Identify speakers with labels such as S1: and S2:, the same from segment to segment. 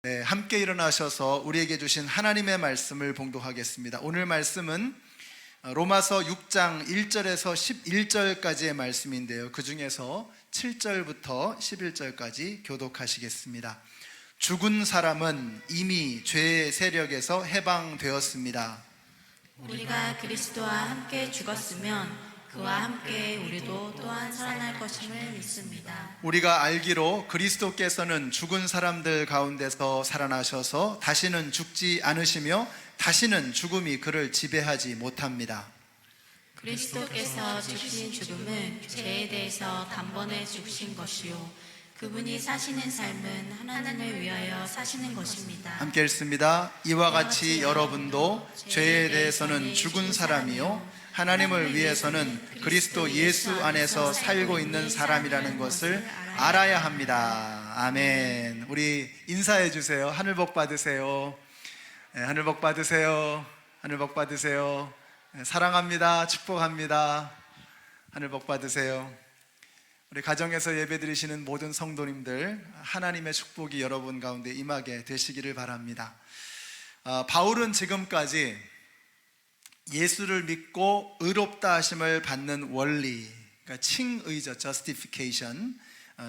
S1: 네, 함께 일어나셔서 우리에게 주신 하나님의 말씀을 봉독하겠습니다. 오늘 말씀은 로마서 6장 1절에서 11절까지의 말씀인데요, 그 중에서 7절부터 11절까지 교독하시겠습니다. 죽은 사람은 이미 죄의 세력에서 해방되었습니다.
S2: 우리가 그리스도와 함께 죽었으면 그와 함께 우리도 또한 살아날 것임을 믿습니다.
S1: 우리가 알기로 그리스도께서는 죽은 사람들 가운데서 살아나셔서 다시는 죽지 않으시며 다시는 죽음이 그를 지배하지 못합니다.
S2: 그리스도께서 죽으신 죽음은 죄에 대해서 단번에 죽으신 것이요 그분이 사시는 삶은 하나님을 위하여 사시는 것입니다.
S1: 함께 읽습니다. 이와 같이 여러분도 죄에 대해서는 죽은 사람이요 하나님을 위해서는 그리스도 예수 안에서 살고 있는 사람이라는 것을 알아야 합니다. 아멘. 우리 인사해 주세요. 하늘 복 받으세요. 하늘 복 받으세요. 하늘 복 받으세요. 사랑합니다. 축복합니다. 하늘 복 받으세요. 우리 가정에서 예배드리시는 모든 성도님들, 하나님의 축복이 여러분 가운데 임하게 되시기를 바랍니다. 바울은 지금까지 예수를 믿고 의롭다 하심을 받는 원리, 그러니까 칭의죠, justification,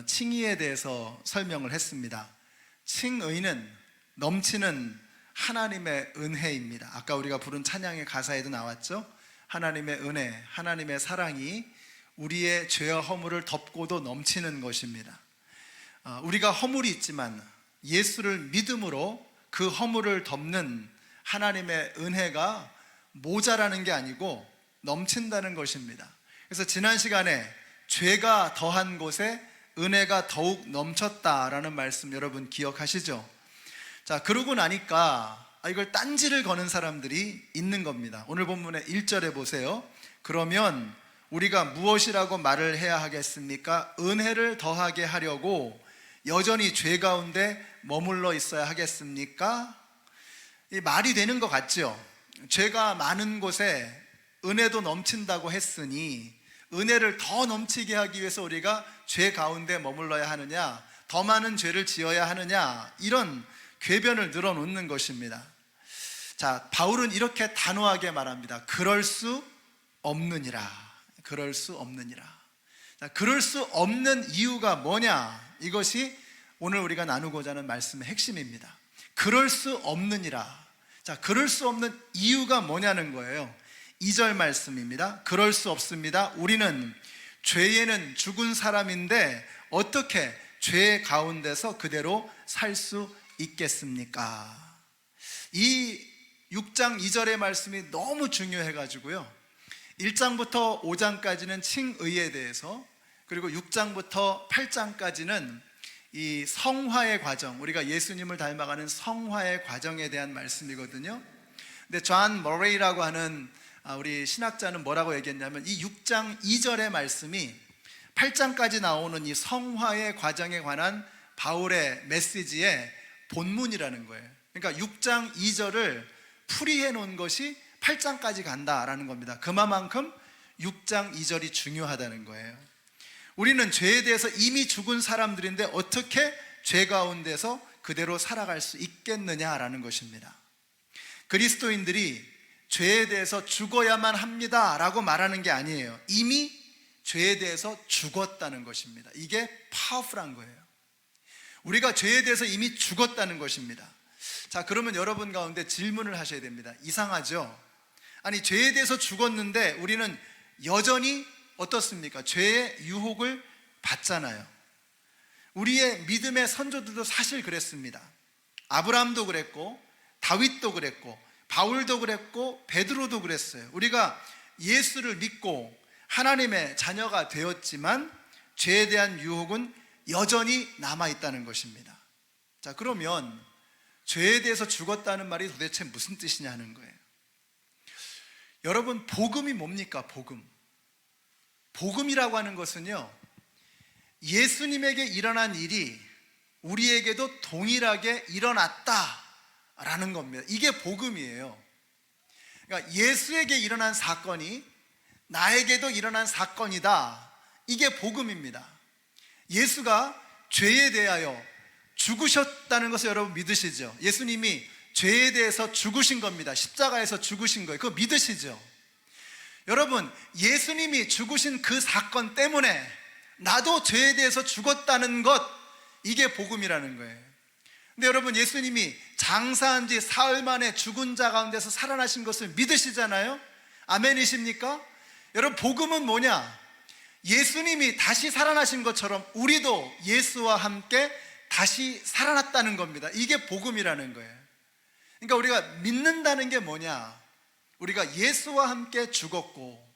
S1: 칭의에 대해서 설명을 했습니다. 칭의는 넘치는 하나님의 은혜입니다. 아까 우리가 부른 찬양의 가사에도 나왔죠. 하나님의 은혜, 하나님의 사랑이 우리의 죄와 허물을 덮고도 넘치는 것입니다. 우리가 허물이 있지만 예수를 믿음으로 그 허물을 덮는 하나님의 은혜가 모자라는 게 아니고 넘친다는 것입니다. 그래서 지난 시간에 죄가 더한 곳에 은혜가 더욱 넘쳤다라는 말씀 여러분 기억하시죠? 자, 그러고 나니까 이걸 딴지를 거는 사람들이 있는 겁니다. 오늘 본문의 1절에 보세요. 그러면 우리가 무엇이라고 말을 해야 하겠습니까? 은혜를 더하게 하려고 여전히 죄 가운데 머물러 있어야 하겠습니까? 이 말이 되는 것 같죠? 죄가 많은 곳에 은혜도 넘친다고 했으니 은혜를 더 넘치게 하기 위해서 우리가 죄 가운데 머물러야 하느냐, 더 많은 죄를 지어야 하느냐, 이런 궤변을 늘어놓는 것입니다. 자, 바울은 이렇게 단호하게 말합니다. 그럴 수 없느니라. 그럴 수 없느니라. 자, 그럴 수 없는 이유가 뭐냐? 이것이 오늘 우리가 나누고자 하는 말씀의 핵심입니다. 그럴 수 없느니라. 자, 그럴 수 없는 이유가 뭐냐는 거예요. 2절 말씀입니다. 그럴 수 없습니다. 우리는 죄에는 죽은 사람인데 어떻게 죄 가운데서 그대로 살 수 있겠습니까? 이 6장 2절의 말씀이 너무 중요해가지고요, 1장부터 5장까지는 칭의에 대해서, 그리고 6장부터 8장까지는 이 성화의 과정, 우리가 예수님을 닮아가는 성화의 과정에 대한 말씀이거든요. 근데 존 머레이라고 하는 우리 신학자는 뭐라고 얘기했냐면, 이 6장 2절의 말씀이 8장까지 나오는 이 성화의 과정에 관한 바울의 메시지의 본문이라는 거예요. 그러니까 6장 2절을 풀이해 놓은 것이 8장까지 간다라는 겁니다. 그만큼 6장 2절이 중요하다는 거예요. 우리는 죄에 대해서 이미 죽은 사람들인데 어떻게 죄 가운데서 그대로 살아갈 수 있겠느냐라는 것입니다. 그리스도인들이 죄에 대해서 죽어야만 합니다 라고 말하는 게 아니에요. 이미 죄에 대해서 죽었다는 것입니다. 이게 파워풀한 거예요. 우리가 죄에 대해서 이미 죽었다는 것입니다. 자, 그러면 여러분 가운데 질문을 하셔야 됩니다. 이상하죠? 아니, 죄에 대해서 죽었는데 우리는 여전히 어떻습니까? 죄의 유혹을 받잖아요. 우리의 믿음의 선조들도 사실 그랬습니다. 아브라함도 그랬고, 다윗도 그랬고, 바울도 그랬고, 베드로도 그랬어요. 우리가 예수를 믿고 하나님의 자녀가 되었지만 죄에 대한 유혹은 여전히 남아있다는 것입니다. 자, 그러면 죄에 대해서 죽었다는 말이 도대체 무슨 뜻이냐는 거예요. 여러분, 복음이 뭡니까? 복음이라고 하는 것은요, 예수님에게 일어난 일이 우리에게도 동일하게 일어났다라는 겁니다. 이게 복음이에요. 그러니까 예수에게 일어난 사건이 나에게도 일어난 사건이다. 이게 복음입니다. 예수가 죄에 대하여 죽으셨다는 것을 여러분 믿으시죠? 예수님이 죄에 대해서 죽으신 겁니다. 십자가에서 죽으신 거예요. 그거 믿으시죠? 여러분, 예수님이 죽으신 그 사건 때문에 나도 죄에 대해서 죽었다는 것, 이게 복음이라는 거예요. 근데 여러분, 예수님이 장사한 지 사흘 만에 죽은 자 가운데서 살아나신 것을 믿으시잖아요? 아멘이십니까? 여러분, 복음은 뭐냐? 예수님이 다시 살아나신 것처럼 우리도 예수와 함께 다시 살아났다는 겁니다. 이게 복음이라는 거예요. 그러니까 우리가 믿는다는 게 뭐냐? 우리가 예수와 함께 죽었고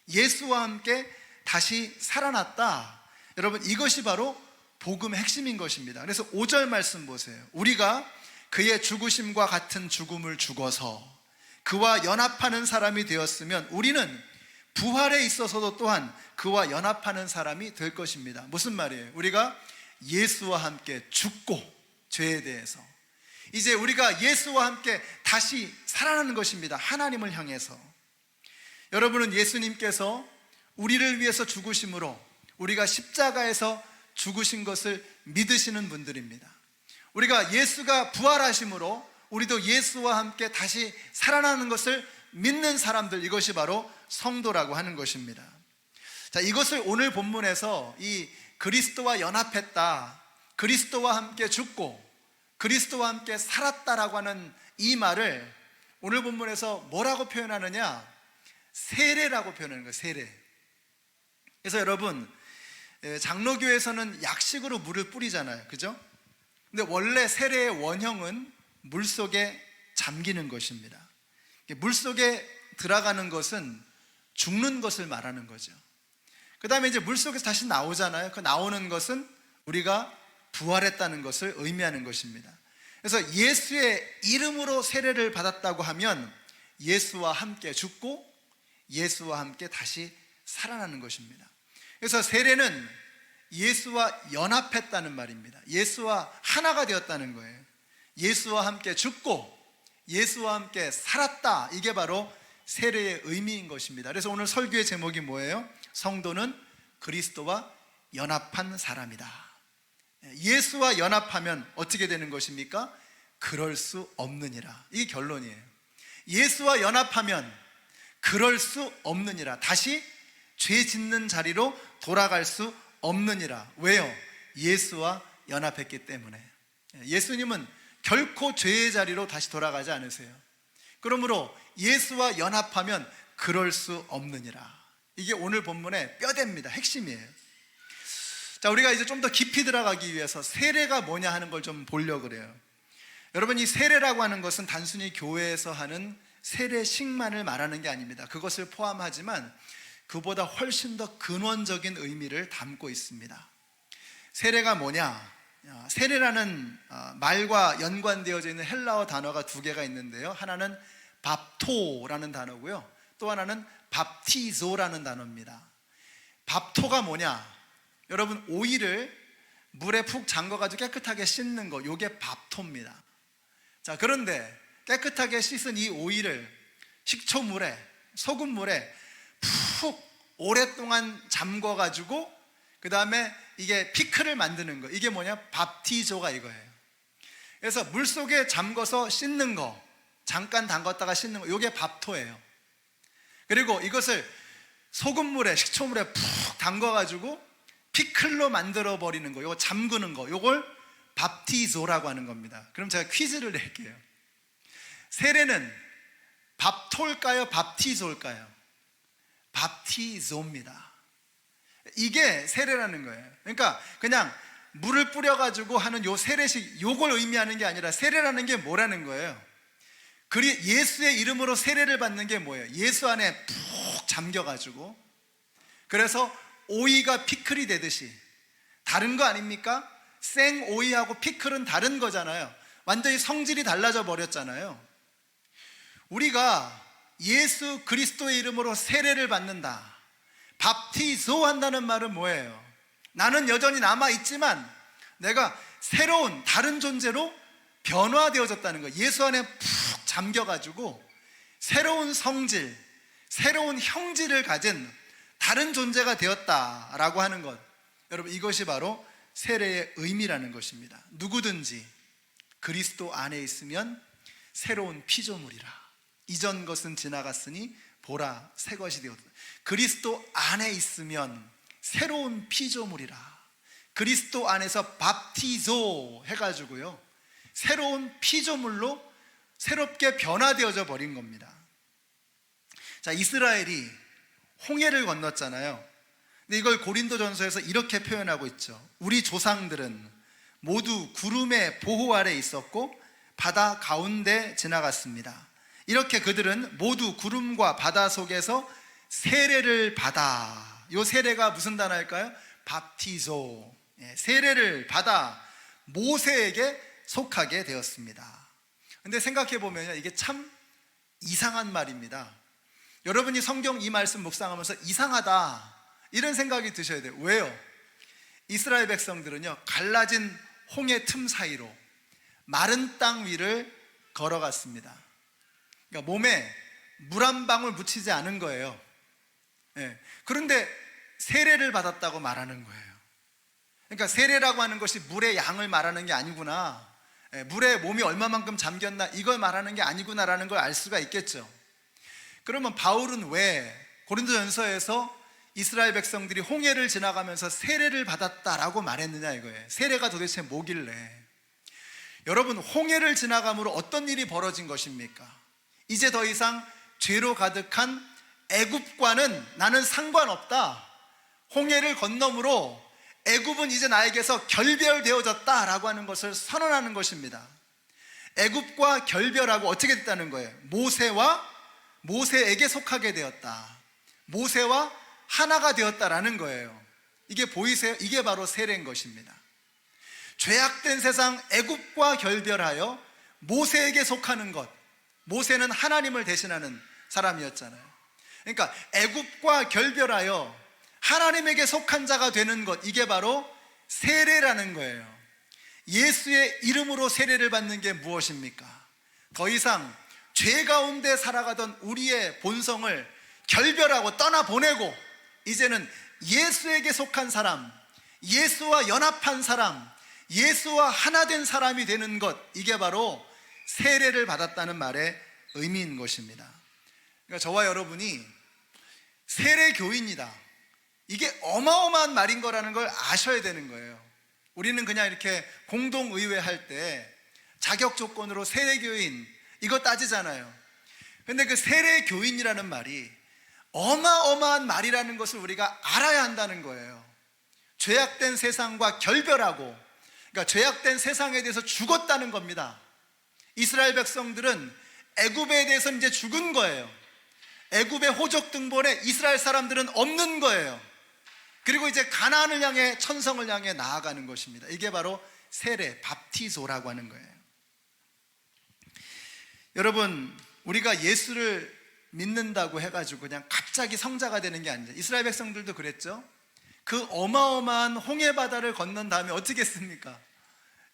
S1: 예수와 함께 다시 살아났다. 여러분, 이것이 바로 복음의 핵심인 것입니다. 그래서 5절 말씀 보세요. 우리가 그의 죽으심과 같은 죽음을 죽어서 그와 연합하는 사람이 되었으면 우리는 부활에 있어서도 또한 그와 연합하는 사람이 될 것입니다. 무슨 말이에요? 우리가 예수와 함께 죽고 죄에 대해서 이제 우리가 예수와 함께 다시 살아나는 것입니다. 하나님을 향해서. 여러분은 예수님께서 우리를 위해서 죽으심으로 우리가 십자가에서 죽으신 것을 믿으시는 분들입니다. 우리가 예수가 부활하심으로 우리도 예수와 함께 다시 살아나는 것을 믿는 사람들, 이것이 바로 성도라고 하는 것입니다. 자, 이것을 오늘 본문에서 이 그리스도와 연합했다, 그리스도와 함께 죽고 그리스도와 함께 살았다라고 하는 이 말을 오늘 본문에서 뭐라고 표현하느냐? 세례라고 표현하는 거예요. 세례. 그래서 여러분, 장로교에서는 약식으로 물을 뿌리잖아요, 그죠? 근데 원래 세례의 원형은 물속에 잠기는 것입니다. 물속에 들어가는 것은 죽는 것을 말하는 거죠. 그 다음에 이제 물속에서 다시 나오잖아요. 그 나오는 것은 우리가 부활했다는 것을 의미하는 것입니다. 그래서 예수의 이름으로 세례를 받았다고 하면 예수와 함께 죽고 예수와 함께 다시 살아나는 것입니다. 그래서 세례는 예수와 연합했다는 말입니다. 예수와 하나가 되었다는 거예요. 예수와 함께 죽고 예수와 함께 살았다. 이게 바로 세례의 의미인 것입니다. 그래서 오늘 설교의 제목이 뭐예요? 성도는 그리스도와 연합한 사람이다. 예수와 연합하면 어떻게 되는 것입니까? 그럴 수 없느니라. 이게 결론이에요. 예수와 연합하면 그럴 수 없느니라. 다시 죄 짓는 자리로 돌아갈 수 없느니라. 왜요? 예수와 연합했기 때문에. 예수님은 결코 죄의 자리로 다시 돌아가지 않으세요. 그러므로 예수와 연합하면 그럴 수 없느니라. 이게 오늘 본문의 뼈대입니다. 핵심이에요. 자, 우리가 이제 좀 더 깊이 들어가기 위해서 세례가 뭐냐 하는 걸 좀 보려고 그래요. 여러분, 이 세례라고 하는 것은 단순히 교회에서 하는 세례식만을 말하는 게 아닙니다. 그것을 포함하지만 그보다 훨씬 더 근원적인 의미를 담고 있습니다. 세례가 뭐냐? 세례라는 말과 연관되어져 있는 헬라어 단어가 두 개가 있는데요. 하나는 밥토라는 단어고요. 또 하나는 밥티조라는 단어입니다. 밥토가 뭐냐? 여러분, 오이를 물에 푹 잠궈가지고 깨끗하게 씻는 거, 이게 밥토입니다. 자, 그런데 깨끗하게 씻은 이 오이를 식초물에, 소금물에 푹 오랫동안 잠궈가지고 그 다음에 이게 피클을 만드는 거, 이게 뭐냐? 밥티조가 이거예요. 그래서 물속에 잠궈서 씻는 거, 잠깐 담갔다가 씻는 거, 이게 밥토예요. 그리고 이것을 소금물에, 식초물에 푹 담궈가지고 피클로 만들어 버리는 거, 이거 잠그는 거, 이걸 밥티조라고 하는 겁니다. 그럼 제가 퀴즈를 낼게요. 세례는 밥토일까요? 밥티조일까요? 밥티조입니다. 이게 세례라는 거예요. 그러니까 그냥 물을 뿌려가지고 하는 요 세례식, 요걸 의미하는 게 아니라 세례라는 게 뭐라는 거예요? 예수의 이름으로 세례를 받는 게 뭐예요? 예수 안에 푹 잠겨가지고, 그래서 오이가 피클이 되듯이, 다른 거 아닙니까? 생 오이하고 피클은 다른 거잖아요. 완전히 성질이 달라져 버렸잖아요. 우리가 예수 그리스도의 이름으로 세례를 받는다, 밥티조 한다는 말은 뭐예요? 나는 여전히 남아있지만 내가 새로운 다른 존재로 변화되어졌다는 거예요. 예수 안에 푹 잠겨가지고 새로운 성질, 새로운 형질을 가진 다른 존재가 되었다라고 하는 것, 여러분, 이것이 바로 세례의 의미라는 것입니다. 누구든지 그리스도 안에 있으면 새로운 피조물이라. 이전 것은 지나갔으니 보라 새 것이 되었다. 그리스도 안에 있으면 새로운 피조물이라. 그리스도 안에서 밥티조 해가지고요, 새로운 피조물로 새롭게 변화되어져 버린 겁니다. 자, 이스라엘이 홍해를 건넜잖아요. 근데 이걸 고린도전서에서 이렇게 표현하고 있죠. 우리 조상들은 모두 구름의 보호 아래 있었고 바다 가운데 지나갔습니다. 이렇게 그들은 모두 구름과 바다 속에서 세례를 받아. 이 세례가 무슨 단어일까요? 밥티조. 세례를 받아 모세에게 속하게 되었습니다. 근데 생각해 보면 이게 참 이상한 말입니다. 여러분이 성경 이 말씀 묵상하면서 이상하다 이런 생각이 드셔야 돼요. 왜요? 이스라엘 백성들은요, 갈라진 홍해 틈 사이로 마른 땅 위를 걸어갔습니다. 그러니까 몸에 물 한 방울 묻히지 않은 거예요. 그런데 세례를 받았다고 말하는 거예요. 그러니까 세례라고 하는 것이 물의 양을 말하는 게 아니구나, 물에 몸이 얼마만큼 잠겼나 이걸 말하는 게 아니구나라는 걸 알 수가 있겠죠. 그러면 바울은 왜 고린도전서에서 이스라엘 백성들이 홍해를 지나가면서 세례를 받았다라고 말했느냐 이거예요. 세례가 도대체 뭐길래? 여러분, 홍해를 지나감으로 어떤 일이 벌어진 것입니까? 이제 더 이상 죄로 가득한 애굽과는 나는 상관없다. 홍해를 건너므로 애굽은 이제 나에게서 결별되어졌다라고 하는 것을 선언하는 것입니다. 애굽과 결별하고 어떻게 됐다는 거예요? 모세에게 속하게 되었다. 모세와 하나가 되었다라는 거예요. 이게 보이세요? 이게 바로 세례인 것입니다. 죄악된 세상 애굽과 결별하여 모세에게 속하는 것. 모세는 하나님을 대신하는 사람이었잖아요. 그러니까 애굽과 결별하여 하나님에게 속한 자가 되는 것, 이게 바로 세례라는 거예요. 예수의 이름으로 세례를 받는 게 무엇입니까? 더 이상 죄 가운데 살아가던 우리의 본성을 결별하고 떠나보내고 이제는 예수에게 속한 사람, 예수와 연합한 사람, 예수와 하나 된 사람이 되는 것, 이게 바로 세례를 받았다는 말의 의미인 것입니다. 그러니까 저와 여러분이 세례교인이다, 이게 어마어마한 말인 거라는 걸 아셔야 되는 거예요. 우리는 그냥 이렇게 공동의회 할 때 자격 조건으로 세례교인 이거 따지잖아요. 근데 그 세례교인이라는 말이 어마어마한 말이라는 것을 우리가 알아야 한다는 거예요. 죄악된 세상과 결별하고, 그러니까 죄악된 세상에 대해서 죽었다는 겁니다. 이스라엘 백성들은 애굽에 대해서 이제 죽은 거예요. 애굽의 호적 등본에 이스라엘 사람들은 없는 거예요. 그리고 이제 가나안을 향해, 천성을 향해 나아가는 것입니다. 이게 바로 세례, 밥티소라고 하는 거예요. 여러분, 우리가 예수를 믿는다고 해가지고 그냥 갑자기 성자가 되는 게 아니죠. 이스라엘 백성들도 그랬죠. 그 어마어마한 홍해바다를 건넌 다음에 어떻게 했습니까?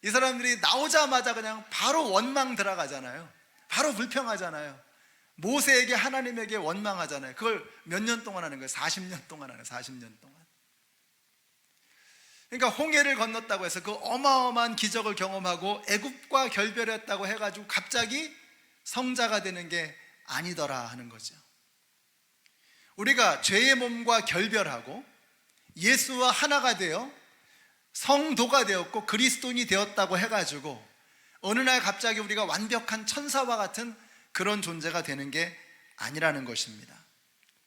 S1: 이 사람들이 나오자마자 그냥 바로 원망 들어가잖아요. 바로 불평하잖아요. 모세에게, 하나님에게 원망하잖아요. 그걸 몇 년 동안 하는 거예요? 40년 동안 하는 거예요. 40년 동안. 그러니까 홍해를 건넜다고 해서 그 어마어마한 기적을 경험하고 애굽과 결별했다고 해가지고 갑자기 성자가 되는 게 아니더라 하는 거죠. 우리가 죄의 몸과 결별하고 예수와 하나가 되어 성도가 되었고 그리스도인이 되었다고 해가지고 어느 날 갑자기 우리가 완벽한 천사와 같은 그런 존재가 되는 게 아니라는 것입니다.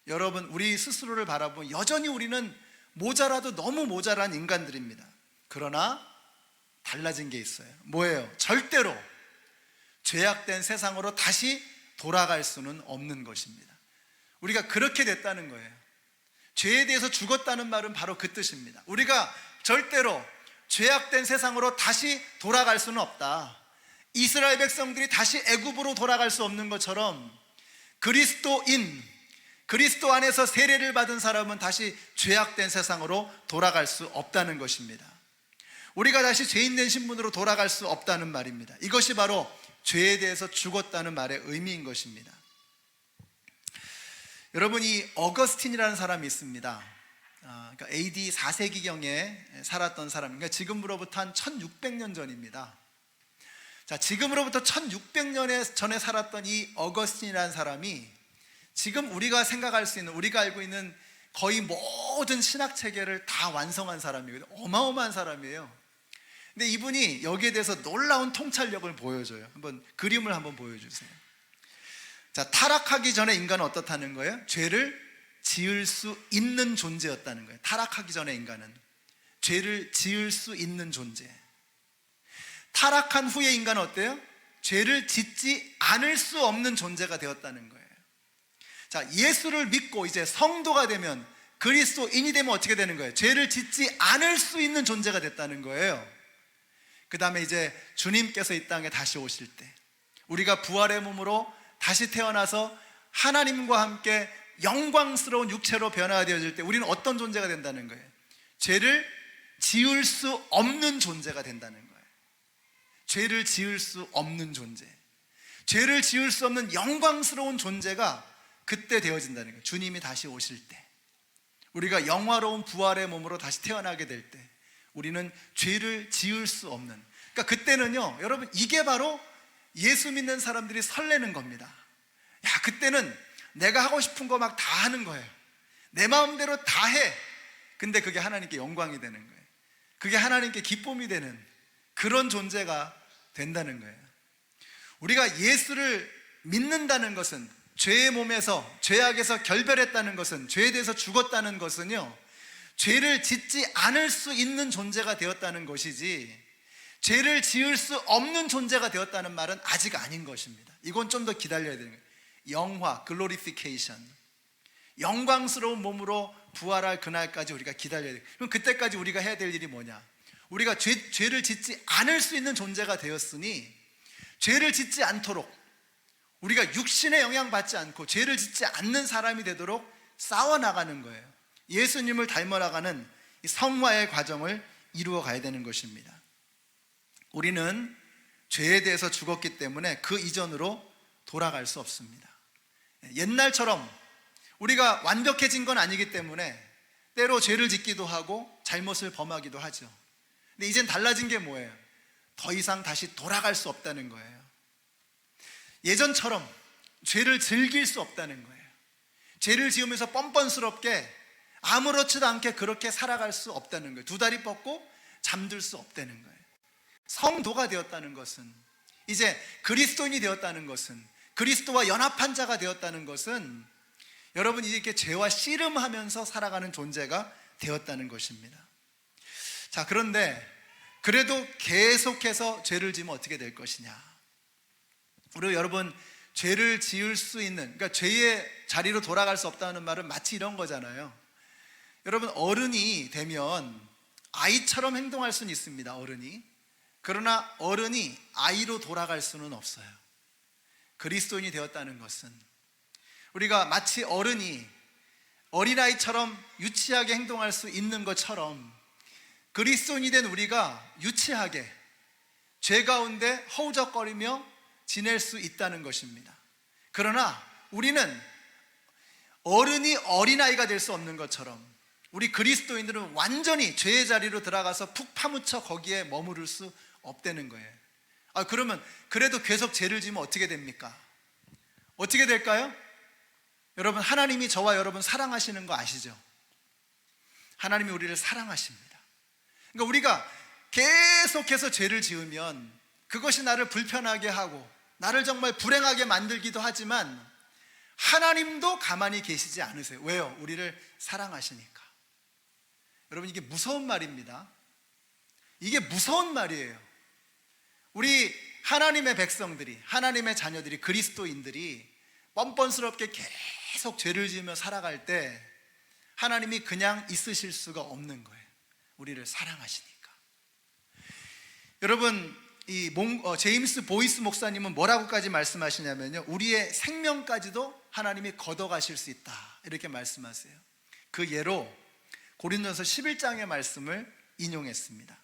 S1: 여러분, 우리 스스로를 바라보면 여전히 우리는 모자라도 너무 모자란 인간들입니다. 그러나 달라진 게 있어요. 뭐예요? 절대로 죄악된 세상으로 다시 돌아갈 수는 없는 것입니다. 우리가 그렇게 됐다는 거예요. 죄에 대해서 죽었다는 말은 바로 그 뜻입니다. 우리가 절대로 죄악된 세상으로 다시 돌아갈 수는 없다. 이스라엘 백성들이 다시 애굽으로 돌아갈 수 없는 것처럼 그리스도인, 그리스도 안에서 세례를 받은 사람은 다시 죄악된 세상으로 돌아갈 수 없다는 것입니다. 우리가 다시 죄인된 신분으로 돌아갈 수 없다는 말입니다. 이것이 바로 죄에 대해서 죽었다는 말의 의미인 것입니다. 여러분, 이 어거스틴이라는 사람이 있습니다. 그러니까 AD 4세기경에 살았던 사람, 그러니까 지금으로부터 한 1600년 전입니다. 자, 지금으로부터 1600년 전에 살았던 이 어거스틴이라는 사람이 지금 우리가 생각할 수 있는, 우리가 알고 있는 거의 모든 신학 체계를 다 완성한 사람이거든요. 어마어마한 사람이에요. 근데 이분이 여기에 대해서 놀라운 통찰력을 보여줘요. 한번 그림을 한번 보여주세요. 자, 타락하기 전에 인간은 어떻다는 거예요? 죄를 지을 수 있는 존재였다는 거예요. 타락하기 전에 인간은 죄를 지을 수 있는 존재. 타락한 후에 인간은 어때요? 죄를 짓지 않을 수 없는 존재가 되었다는 거예요. 자, 예수를 믿고 이제 성도가 되면, 그리스도인이 되면 어떻게 되는 거예요? 죄를 짓지 않을 수 있는 존재가 됐다는 거예요. 그 다음에 이제 주님께서 이 땅에 다시 오실 때, 우리가 부활의 몸으로 다시 태어나서 하나님과 함께 영광스러운 육체로 변화되어질 때 우리는 어떤 존재가 된다는 거예요? 죄를 지을 수 없는 존재가 된다는 거예요. 죄를 지을 수 없는 존재, 죄를 지을 수 없는 영광스러운 존재가 그때 되어진다는 거예요. 주님이 다시 오실 때, 우리가 영화로운 부활의 몸으로 다시 태어나게 될 때 우리는 죄를 지을 수 없는, 그러니까 그때는요, 여러분, 이게 바로 예수 믿는 사람들이 설레는 겁니다. 야, 그때는 내가 하고 싶은 거 막 다 하는 거예요. 내 마음대로 다 해. 근데 그게 하나님께 영광이 되는 거예요. 그게 하나님께 기쁨이 되는 그런 존재가 된다는 거예요. 우리가 예수를 믿는다는 것은, 죄의 몸에서, 죄악에서 결별했다는 것은, 죄에 대해서 죽었다는 것은요, 죄를 짓지 않을 수 있는 존재가 되었다는 것이지, 죄를 지을 수 없는 존재가 되었다는 말은 아직 아닌 것입니다. 이건 좀 더 기다려야 되는 거예요. 영화, 글로리피케이션, 영광스러운 몸으로 부활할 그날까지 우리가 기다려야 돼요. 그럼 그때까지 우리가 해야 될 일이 뭐냐? 우리가 죄를 짓지 않을 수 있는 존재가 되었으니 죄를 짓지 않도록, 우리가 육신의 영향받지 않고 죄를 짓지 않는 사람이 되도록 싸워나가는 거예요. 예수님을 닮아나가는 이 성화의 과정을 이루어 가야 되는 것입니다. 우리는 죄에 대해서 죽었기 때문에 그 이전으로 돌아갈 수 없습니다. 옛날처럼 우리가 완벽해진 건 아니기 때문에 때로 죄를 짓기도 하고 잘못을 범하기도 하죠. 근데 이젠 달라진 게 뭐예요? 더 이상 다시 돌아갈 수 없다는 거예요. 예전처럼 죄를 즐길 수 없다는 거예요. 죄를 지으면서 뻔뻔스럽게 아무렇지도 않게 그렇게 살아갈 수 없다는 거예요. 두 다리 뻗고 잠들 수 없다는 거예요. 성도가 되었다는 것은, 이제 그리스도인이 되었다는 것은, 그리스도와 연합한 자가 되었다는 것은, 여러분, 이렇게 죄와 씨름하면서 살아가는 존재가 되었다는 것입니다. 자, 그런데 그래도 계속해서 죄를 지으면 어떻게 될 것이냐? 우리 여러분, 죄를 지을 수 있는, 그러니까 죄의 자리로 돌아갈 수 없다는 말은 마치 이런 거잖아요. 여러분, 어른이 되면 아이처럼 행동할 수는 있습니다. 어른이. 그러나 어른이 아이로 돌아갈 수는 없어요. 그리스도인이 되었다는 것은, 우리가 마치 어른이 어린아이처럼 유치하게 행동할 수 있는 것처럼 그리스도인이 된 우리가 유치하게 죄 가운데 허우적거리며 지낼 수 있다는 것입니다. 그러나 우리는 어른이 어린아이가 될 수 없는 것처럼 우리 그리스도인들은 완전히 죄의 자리로 들어가서 푹 파묻혀 거기에 머무를 수 없다는 거예요. 그러면 그래도 계속 죄를 지으면 어떻게 됩니까? 어떻게 될까요? 여러분, 하나님이 저와 여러분 사랑하시는 거 아시죠? 하나님이 우리를 사랑하십니다. 그러니까 우리가 계속해서 죄를 지으면 그것이 나를 불편하게 하고 나를 정말 불행하게 만들기도 하지만 하나님도 가만히 계시지 않으세요. 왜요? 우리를 사랑하시니까. 여러분, 이게 무서운 말입니다. 이게 무서운 말이에요. 우리 하나님의 백성들이, 하나님의 자녀들이, 그리스도인들이 뻔뻔스럽게 계속 죄를 지으며 살아갈 때 하나님이 그냥 있으실 수가 없는 거예요. 우리를 사랑하시니까. 여러분, 제임스 보이스 목사님은 뭐라고까지 말씀하시냐면요, 우리의 생명까지도 하나님이 걷어가실 수 있다, 이렇게 말씀하세요. 그 예로 고린도전서 11장의 말씀을 인용했습니다.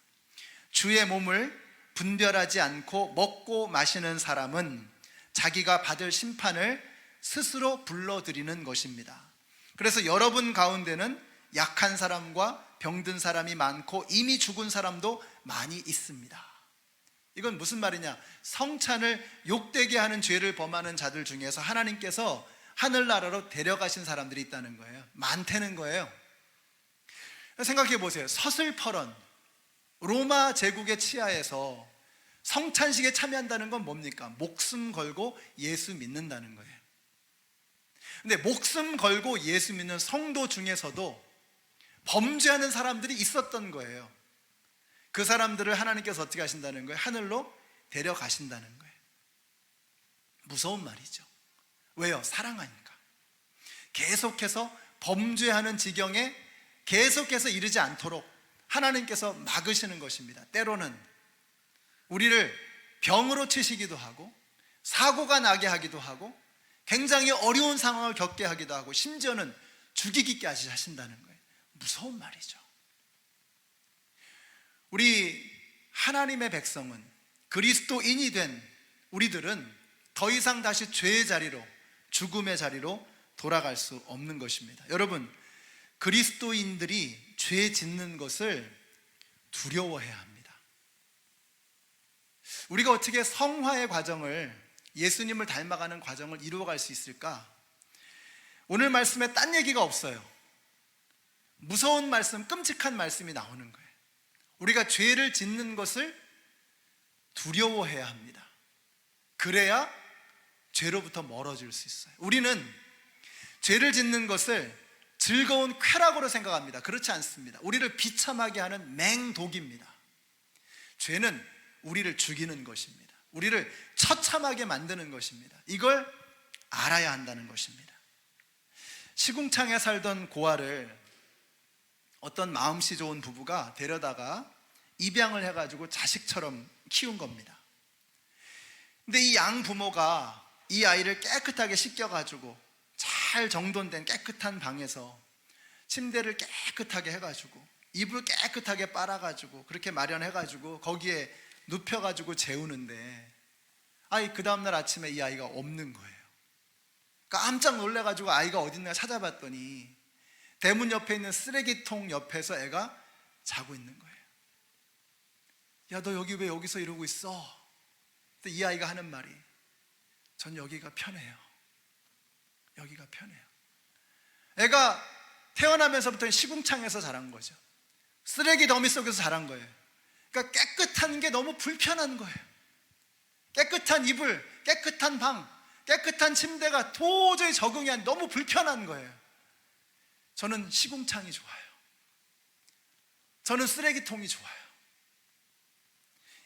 S1: 주의 몸을 분별하지 않고 먹고 마시는 사람은 자기가 받을 심판을 스스로 불러들이는 것입니다. 그래서 여러분 가운데는 약한 사람과 병든 사람이 많고 이미 죽은 사람도 많이 있습니다. 이건 무슨 말이냐? 성찬을 욕되게 하는 죄를 범하는 자들 중에서 하나님께서 하늘나라로 데려가신 사람들이 있다는 거예요. 많다는 거예요. 생각해 보세요. 서슬퍼런 로마 제국의 치하에서 성찬식에 참여한다는 건 뭡니까? 목숨 걸고 예수 믿는다는 거예요. 근데 목숨 걸고 예수 믿는 성도 중에서도 범죄하는 사람들이 있었던 거예요. 그 사람들을 하나님께서 어떻게 하신다는 거예요? 하늘로 데려가신다는 거예요. 무서운 말이죠. 왜요? 사랑하니까. 계속해서 범죄하는 지경에 계속해서 이르지 않도록 하나님께서 막으시는 것입니다. 때로는 우리를 병으로 치시기도 하고 사고가 나게 하기도 하고 굉장히 어려운 상황을 겪게 하기도 하고 심지어는 죽이기까지 하신다는 거예요. 무서운 말이죠. 우리 하나님의 백성은, 그리스도인이 된 우리들은 더 이상 다시 죄의 자리로, 죽음의 자리로 돌아갈 수 없는 것입니다. 여러분, 그리스도인들이 죄 짓는 것을 두려워해야 합니다. 우리가 어떻게 성화의 과정을, 예수님을 닮아가는 과정을 이루어갈 수 있을까? 오늘 말씀에 딴 얘기가 없어요. 무서운 말씀, 끔찍한 말씀이 나오는 거예요. 우리가 죄를 짓는 것을 두려워해야 합니다. 그래야 죄로부터 멀어질 수 있어요. 우리는 죄를 짓는 것을 즐거운 쾌락으로 생각합니다. 그렇지 않습니다. 우리를 비참하게 하는 맹독입니다. 죄는 우리를 죽이는 것입니다. 우리를 처참하게 만드는 것입니다. 이걸 알아야 한다는 것입니다. 시궁창에 살던 고아를 어떤 마음씨 좋은 부부가 데려다가 입양을 해가지고 자식처럼 키운 겁니다. 근데 이 양 부모가 이 아이를 깨끗하게 씻겨가지고 잘 정돈된 깨끗한 방에서 침대를 깨끗하게 해가지고 이불 깨끗하게 빨아가지고 그렇게 마련해가지고 거기에 눕혀가지고 재우는데 그 다음날 아침에 이 아이가 없는 거예요. 깜짝 놀래가지고 아이가 어딨나 찾아봤더니 대문 옆에 있는 쓰레기통 옆에서 애가 자고 있는 거예요. 야, 너 여기 왜 여기서 이러고 있어? 근데 이 아이가 하는 말이, 전 여기가 편해요. 여기가 편해요. 애가 태어나면서부터 시궁창에서 자란 거죠. 쓰레기 더미 속에서 자란 거예요. 그러니까 깨끗한 게 너무 불편한 거예요. 깨끗한 이불, 깨끗한 방, 깨끗한 침대가 도저히 적응이 안, 너무 불편한 거예요. 저는 시궁창이 좋아요. 저는 쓰레기통이 좋아요.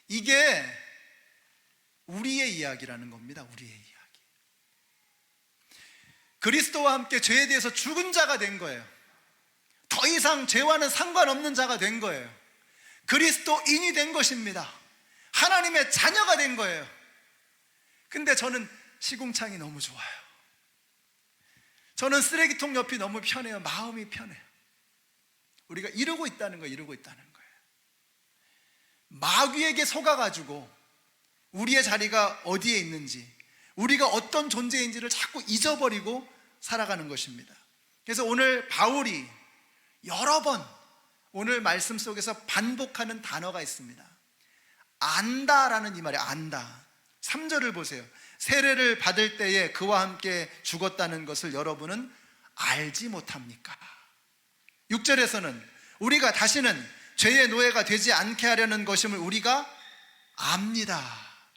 S1: 이게 우리의 이야기라는 겁니다. 우리의 이야기. 그리스도와 함께 죄에 대해서 죽은 자가 된 거예요. 더 이상 죄와는 상관없는 자가 된 거예요. 그리스도인이 된 것입니다. 하나님의 자녀가 된 거예요. 근데 저는 시궁창이 너무 좋아요. 저는 쓰레기통 옆이 너무 편해요. 마음이 편해요. 우리가 이러고 있다는 거예요. 이러고 있다는 거예요. 마귀에게 속아가지고 우리의 자리가 어디에 있는지, 우리가 어떤 존재인지를 자꾸 잊어버리고 살아가는 것입니다. 그래서 오늘 바울이 여러 번 오늘 말씀 속에서 반복하는 단어가 있습니다. 안다라는 이 말이에요. 안다. 3절을 보세요. 세례를 받을 때에 그와 함께 죽었다는 것을 여러분은 알지 못합니까? 6절에서는 우리가 다시는 죄의 노예가 되지 않게 하려는 것임을 우리가 압니다.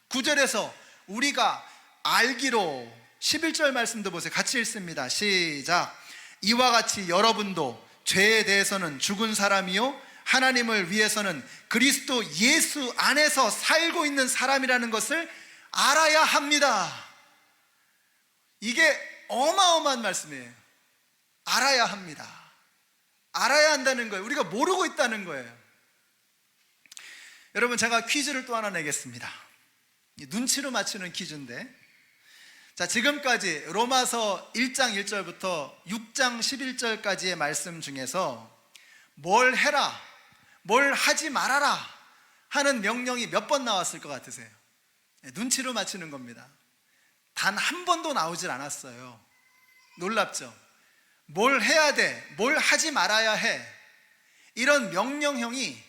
S1: 9절에서 우리가 알기로, 11절 말씀도 보세요. 같이 읽습니다. 시작. 이와 같이 여러분도 죄에 대해서는 죽은 사람이요 하나님을 위해서는 그리스도 예수 안에서 살고 있는 사람이라는 것을 알아야 합니다. 이게 어마어마한 말씀이에요. 알아야 합니다. 알아야 한다는 거예요. 우리가 모르고 있다는 거예요. 여러분, 제가 퀴즈를 또 하나 내겠습니다. 눈치로 맞추는 퀴즈인데, 자, 지금까지 로마서 1장 1절부터 6장 11절까지의 말씀 중에서 뭘 해라, 뭘 하지 말아라 하는 명령이 몇 번 나왔을 것 같으세요? 눈치로 맞추는 겁니다. 단 한 번도 나오질 않았어요. 놀랍죠? 뭘 해야 돼, 뭘 하지 말아야 해, 이런 명령형이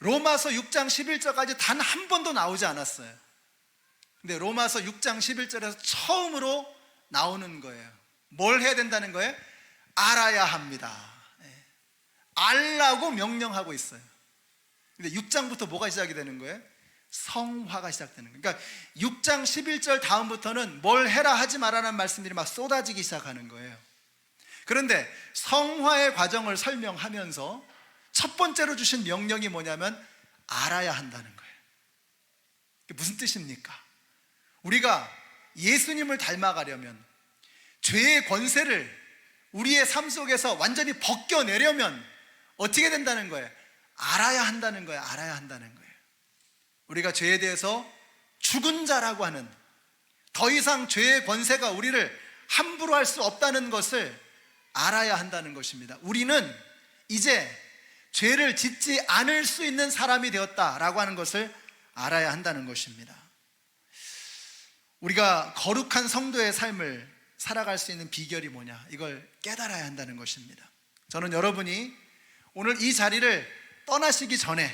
S1: 로마서 6장 11절까지 단 한 번도 나오지 않았어요. 근데 로마서 6장 11절에서 처음으로 나오는 거예요. 뭘 해야 된다는 거예요? 알아야 합니다. 알라고 명령하고 있어요. 근데 6장부터 뭐가 시작이 되는 거예요? 성화가 시작되는 거예요. 그러니까 6장 11절 다음부터는 뭘 해라 하지 말라는 말씀들이 막 쏟아지기 시작하는 거예요. 그런데 성화의 과정을 설명하면서 첫 번째로 주신 명령이 뭐냐면 알아야 한다는 거예요. 이게 무슨 뜻입니까? 우리가 예수님을 닮아가려면, 죄의 권세를 우리의 삶 속에서 완전히 벗겨내려면 어떻게 된다는 거예요? 알아야 한다는 거예요. 알아야 한다는 거예요. 우리가 죄에 대해서 죽은 자라고 하는, 더 이상 죄의 권세가 우리를 함부로 할 수 없다는 것을 알아야 한다는 것입니다. 우리는 이제 죄를 짓지 않을 수 있는 사람이 되었다라고 하는 것을 알아야 한다는 것입니다. 우리가 거룩한 성도의 삶을 살아갈 수 있는 비결이 뭐냐, 이걸 깨달아야 한다는 것입니다. 저는 여러분이 오늘 이 자리를 떠나시기 전에,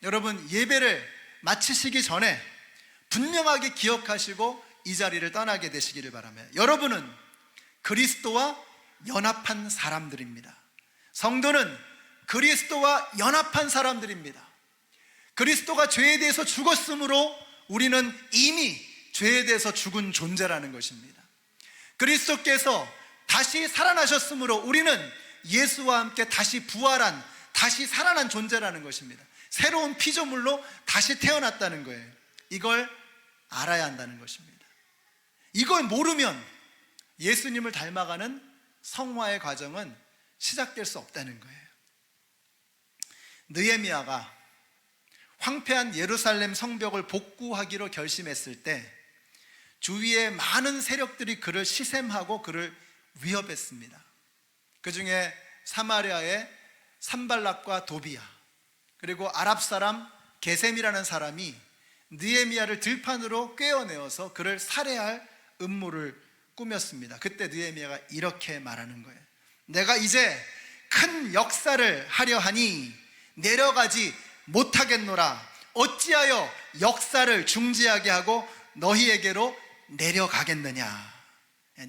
S1: 여러분 예배를 마치시기 전에 분명하게 기억하시고 이 자리를 떠나게 되시기를 바랍니다. 여러분은 그리스도와 연합한 사람들입니다. 성도는 그리스도와 연합한 사람들입니다. 그리스도가 죄에 대해서 죽었으므로 우리는 이미 죄에 대해서 죽은 존재라는 것입니다. 그리스도께서 다시 살아나셨으므로 우리는 예수와 함께 다시 부활한, 다시 살아난 존재라는 것입니다. 새로운 피조물로 다시 태어났다는 거예요. 이걸 알아야 한다는 것입니다. 이걸 모르면 예수님을 닮아가는 성화의 과정은 시작될 수 없다는 거예요. 느헤미야가 황폐한 예루살렘 성벽을 복구하기로 결심했을 때 주위의 많은 세력들이 그를 시샘하고 그를 위협했습니다. 그 중에 사마리아의 산발락과 도비야, 그리고 아랍 사람 게셈이라는 사람이 느헤미야를 들판으로 꿰어내어서 그를 살해할 음모를 꾸몄습니다. 그때 느헤미야가 이렇게 말하는 거예요. 내가 이제 큰 역사를 하려 하니 내려가지 못하겠노라. 어찌하여 역사를 중지하게 하고 너희에게로 내려가겠느냐.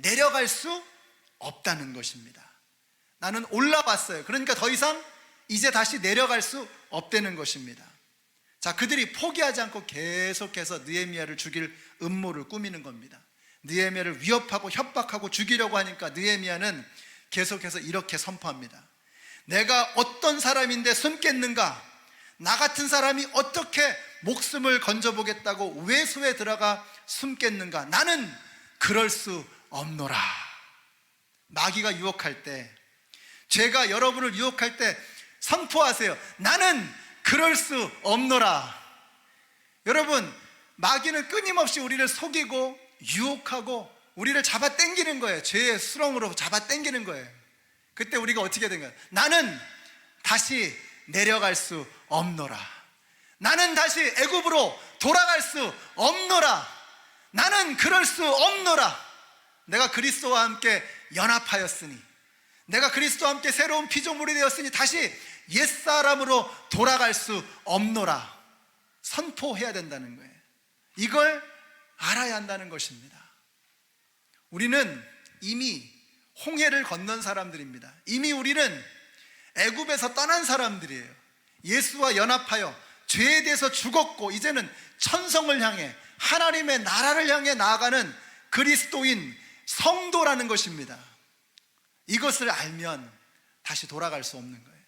S1: 내려갈 수 없다는 것입니다. 나는 올라왔어요. 그러니까 더 이상 이제 다시 내려갈 수 없다는 것입니다. 자, 그들이 포기하지 않고 계속해서 느헤미야를 죽일 음모를 꾸미는 겁니다. 느헤미야를 위협하고 협박하고 죽이려고 하니까 느헤미야는 계속해서 이렇게 선포합니다. 내가 어떤 사람인데 숨겠는가? 나 같은 사람이 어떻게 목숨을 건져보겠다고 외소에 들어가 숨겠는가? 나는 그럴 수 없노라. 마귀가 유혹할 때, 죄가 여러분을 유혹할 때 선포하세요. 나는 그럴 수 없노라. 여러분, 마귀는 끊임없이 우리를 속이고 유혹하고 우리를 잡아 당기는 거예요. 죄의 수렁으로 잡아 당기는 거예요. 그때 우리가 어떻게 된 거예요? 나는 다시 내려갈 수 없노라. 나는 다시 애굽으로 돌아갈 수 없노라. 나는 그럴 수 없노라. 내가 그리스도와 함께 연합하였으니, 내가 그리스도와 함께 새로운 피조물이 되었으니 다시 옛사람으로 돌아갈 수 없노라. 선포해야 된다는 거예요. 이걸 알아야 한다는 것입니다. 우리는 이미 홍해를 건넌 사람들입니다. 이미 우리는 애굽에서 떠난 사람들이에요. 예수와 연합하여 죄에 대해서 죽었고 이제는 천성을 향해, 하나님의 나라를 향해 나아가는 그리스도인 성도라는 것입니다. 이것을 알면 다시 돌아갈 수 없는 거예요.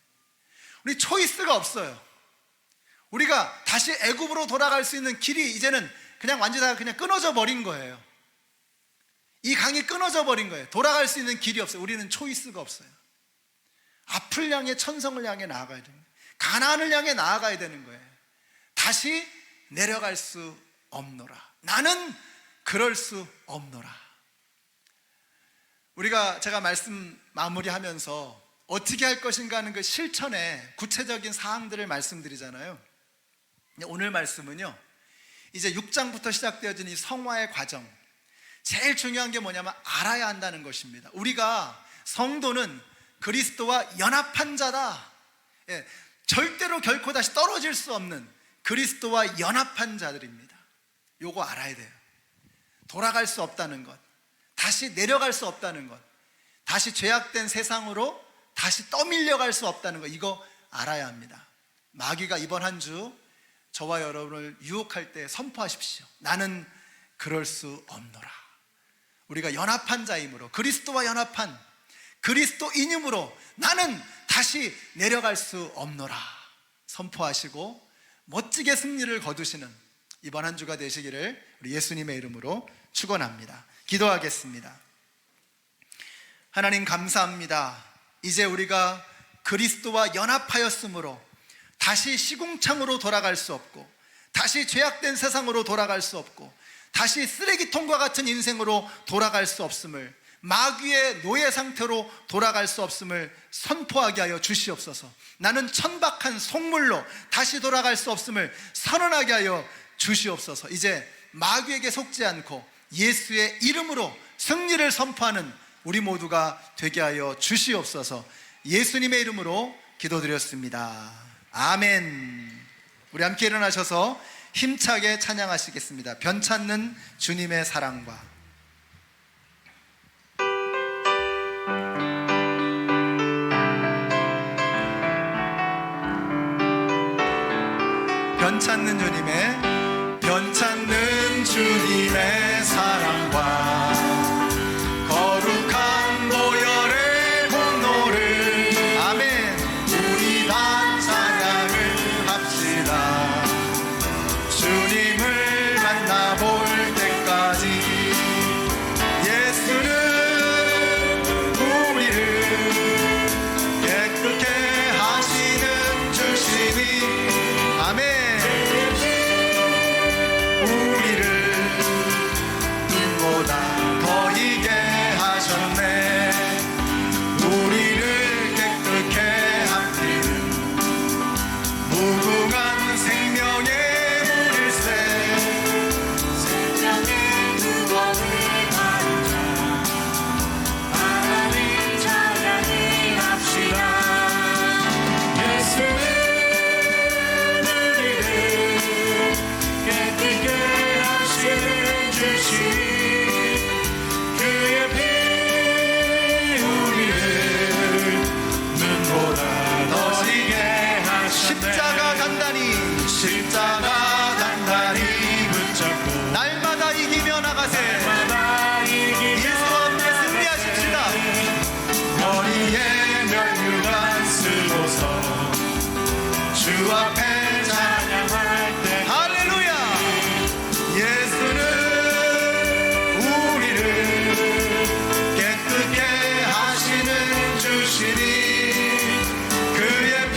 S1: 우리 초이스가 없어요. 우리가 다시 애굽으로 돌아갈 수 있는 길이 이제는 그냥 완전히 다 그냥 끊어져 버린 거예요. 이 강이 끊어져 버린 거예요. 돌아갈 수 있는 길이 없어요. 우리는 초이스가 없어요. 앞을 향해, 천성을 향해 나아가야 됩니다. 가나안을 향해 나아가야 되는 거예요. 다시 내려갈 수 없노라. 나는 그럴 수 없노라. 제가 말씀 마무리하면서 어떻게 할 것인가 하는 그 실천의 구체적인 사항들을 말씀드리잖아요. 오늘 말씀은요, 이제 6장부터 시작되어진 이 성화의 과정, 제일 중요한 게 뭐냐면 알아야 한다는 것입니다. 우리가 성도는 그리스도와 연합한 자다. 예, 절대로 결코 다시 떨어질 수 없는 그리스도와 연합한 자들입니다. 요거 알아야 돼요. 돌아갈 수 없다는 것, 다시 내려갈 수 없다는 것, 다시 죄악된 세상으로 다시 떠밀려갈 수 없다는 것, 이거 알아야 합니다. 마귀가 이번 한 주 저와 여러분을 유혹할 때 선포하십시오. 나는 그럴 수 없노라. 우리가 연합한 자이므로, 그리스도와 연합한 그리스도인이므로 나는 다시 내려갈 수 없노라 선포하시고 멋지게 승리를 거두시는 이번 한 주가 되시기를 우리 예수님의 이름으로 축원합니다. 기도하겠습니다. 하나님 감사합니다. 이제 우리가 그리스도와 연합하였으므로 다시 시궁창으로 돌아갈 수 없고, 다시 죄악된 세상으로 돌아갈 수 없고, 다시 쓰레기통과 같은 인생으로 돌아갈 수 없음을, 마귀의 노예 상태로 돌아갈 수 없음을 선포하게 하여 주시옵소서. 나는 천박한 속물로 다시 돌아갈 수 없음을 선언하게 하여 주시옵소서. 이제 마귀에게 속지 않고 예수의 이름으로 승리를 선포하는 우리 모두가 되게 하여 주시옵소서. 예수님의 이름으로 기도드렸습니다. 아멘. 우리 함께 일어나셔서 힘차게 찬양하시겠습니다. 변찮는 주님의 사랑과. 변찮는 주님의 사랑과 거룩한 보혈의 공로를 아멘. 우리 다 찬양을 합시다. 주님을 만나볼 때까지 예수는 우리를 깨끗게 하시는 주시니 아멘. 십자가 단단히 붙잡고 날마다 이기며 나가세. 예수 앞에 승리하십시다. 머리에 면류관 쓰고서 주 앞에 찬양할 때 할렐루야. 예수는 우리를 깨끗게 하시는 주시니 그의 피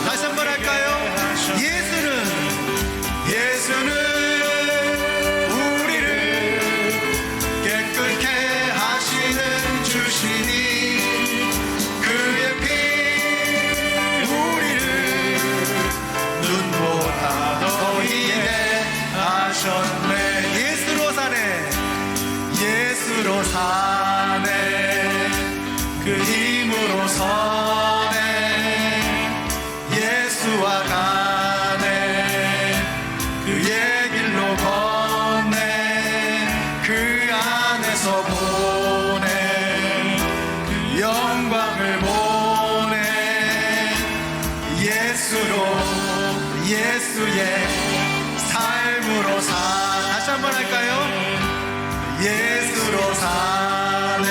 S1: 다시 한번 할까요? 예수는 우리를 깨끗게 하시는 주시니 그의 피 우리를 눈보다 더 희게 하셨네. 예수로 사네 그 힘으로 서네 예수와 가네 그의 길로 걷네 그 안에서 보네 그 영광을 보네 예수의 삶으로 다시 한번 할까요? 예수로 사네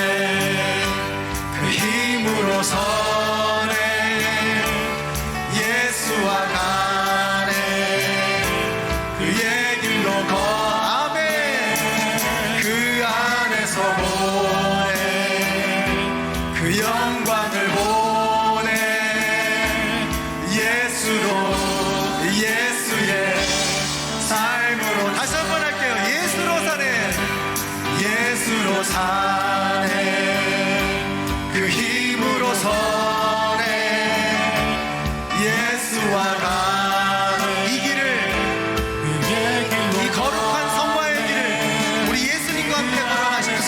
S1: 그 힘으로 서네 예수와 가네 그의 길로 아멘 그 안에서 보네 그 영광을 보네 예수의 삶으로 다시 한번 할게요. 예수로 사네 그 힘으로 서네 예수와 가네 이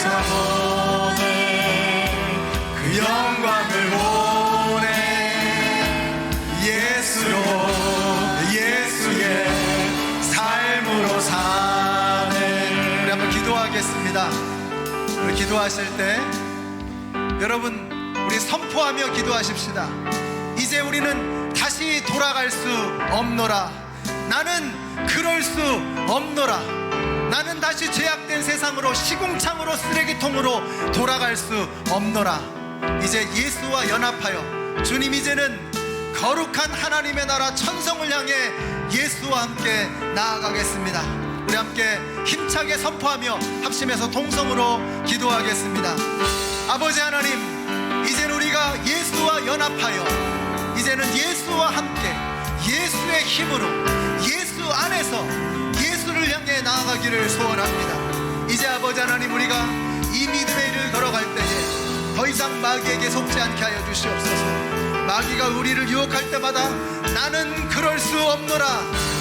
S1: 보내 그 영광을 보내 예수로 예수의 삶으로 사네. 우리 한번 기도하겠습니다. 우리 기도하실 때 여러분 우리 선포하며 기도하십시다. 이제 우리는 다시 돌아갈 수 없노라. 나는 그럴 수 없노라. 나는 다시 죄악된 세상으로 시궁창으로 쓰레기통으로 돌아갈 수 없노라. 이제 예수와 연합하여 주님 이제는 거룩한 하나님의 나라 천성을 향해 예수와 함께 나아가겠습니다. 우리 함께 힘차게 선포하며 합심해서 동성으로 기도하겠습니다. 아버지 하나님, 이제는 우리가 예수와 연합하여 이제는 예수와 함께 예수의 힘으로 예수 안에서 예수를 향해 나아가기를 소원합니다. 이제 아버지 하나님, 우리가 이 믿음의 일을 걸어갈 때에 더 이상 마귀에게 속지 않게 하여 주시옵소서. 마귀가 우리를 유혹할 때마다 나는 그럴 수 없노라,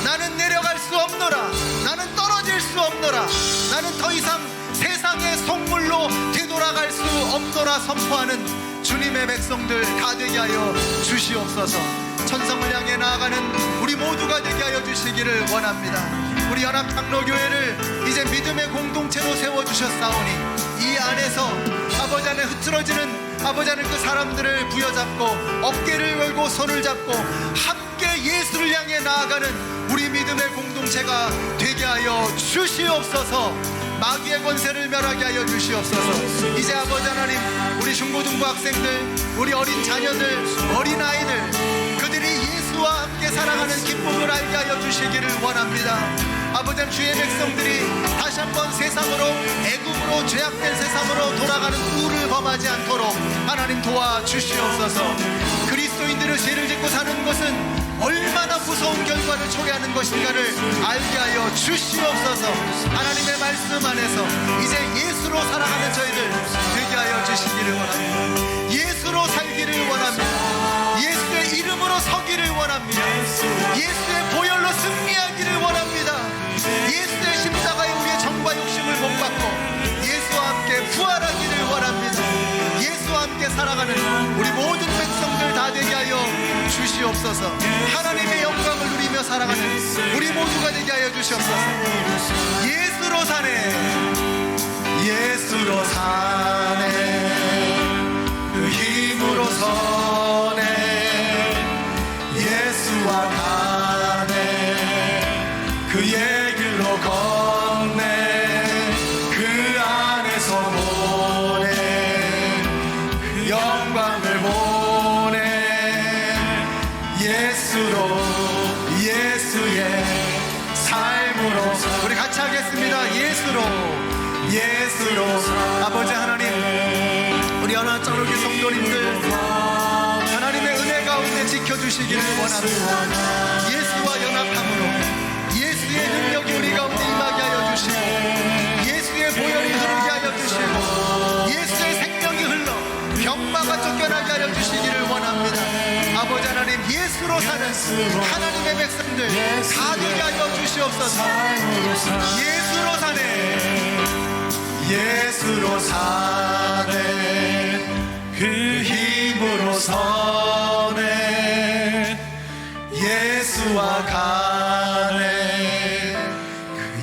S1: 나는 내려갈 수 없노라, 나는 떨어질 수 없노라, 나는 더 이상 세상의 속물로 되돌아갈 수 없노라 선포하는 주님의 백성들 다 되게 하여 주시옵소서. 천성을 향해 나아가는 우리 모두가 되게 하여 주시기를 원합니다. 우리 연합장로교회를 이제 믿음의 공동체로 세워주셨사오니 이 안에서 아버지 안에 흐트러지는 아버지 하나님 그 사람들을 부여잡고 어깨를 걸고 손을 잡고 함께 예수를 향해 나아가는 우리 믿음의 공동체가 되게 하여 주시옵소서. 마귀의 권세를 멸하게 하여 주시옵소서. 이제 아버지 하나님, 우리 중고등부 학생들, 우리 어린 자녀들, 어린아이들, 그들이 예수와 함께 살아가는 기쁨을 알게 하여 주시기를 원합니다. 아버지 하나님, 주의 백성들이 다시 한번 세상으로, 애굽으로, 죄악된 세상으로 돌아가는 우를 범하지 않도록 하나님 도와주시옵소서. 그리스도인들의 죄를 짓고 사는 것은 얼마나 무서운 결과를 초래하는 것인가를 알게 하여 주시옵소서. 하나님의 말씀 안에서 이제 예수로 살아가는 저희들 되게 하여 주시기를 원합니다. 예수로 살기를 원합니다. 예수의 이름으로 서기를 원합니다. 예수의 보혈로 승리하기를 원합니다. 예수의 십자가에 우리의 정과 욕심을 못 받고 예수와 함께 부활하기를 원합니다. 예수와 함께 살아가는 우리 모든 백성들 다 되게 하여 주시옵소서. 하나님의 영광을 누리며 살아가는 우리 모두가 되게 하여 주시옵소서. 예수로 사네, 예수로 사네, 그 힘으로 서네, 예수와 가네, 그의 길로 걷네, 그 안에서 보네, 그 영광을 보네, 예수로 예수의 삶으로. 우리 같이 하겠습니다. 예수로 예수로. 아버지 하나님, 우리 연합장로교 성도님들 하나님의 은혜 가운데 지켜주시기를 원합니다. 예수와 연합함으로 예수의 능력이 우리 가운데 임하게 하여 주시고 예수의 보혈이 흐르게 하여 주시고 예수의 생명이 흘러 병마가 쫓겨나게 하여 주시기를 원합니다. 아버지 하나님, 예수로 사는 하나님의 백성들 다 되게 하여 주시옵소서. 예수로 사네, 예수로 사네, 그 힘으로 서네, 예수와 가네,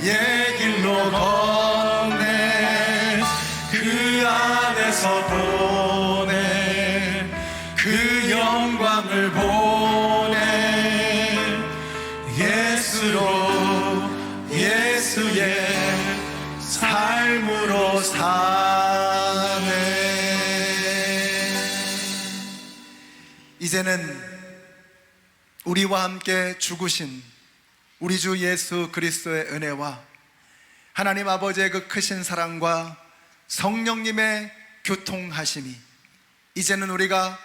S1: 그의 길로 걷네, 그 안에서 보네, 그 영광을 보네, 예수로 예수의 삶으로 사네. 이제는 우리와 함께 죽으신 우리 주 예수 그리스도의 은혜와 하나님 아버지의 그 크신 사랑과 성령님의 교통하심이 이제는 우리가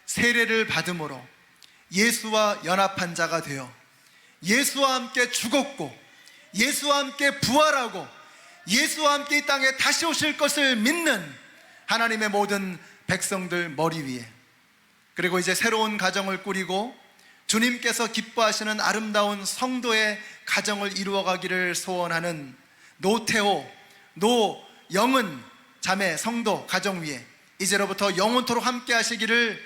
S1: 세례를 받음으로 예수와 연합한 자가 되어 예수와 함께 죽었고 예수와 함께 부활하고 예수와 함께 이 땅에 다시 오실 것을 믿는 하나님의 모든 백성들 머리 위에, 그리고 이제 새로운 가정을 꾸리고 주님께서 기뻐하시는 아름다운 성도의 가정을 이루어가기를 소원하는 노태호, 노영은 자매, 성도, 가정 위에 이제로부터 영원토록 함께 하시기를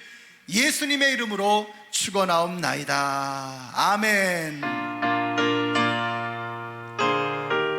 S1: 예수님의 이름으로 축원하옵나이다. 아멘.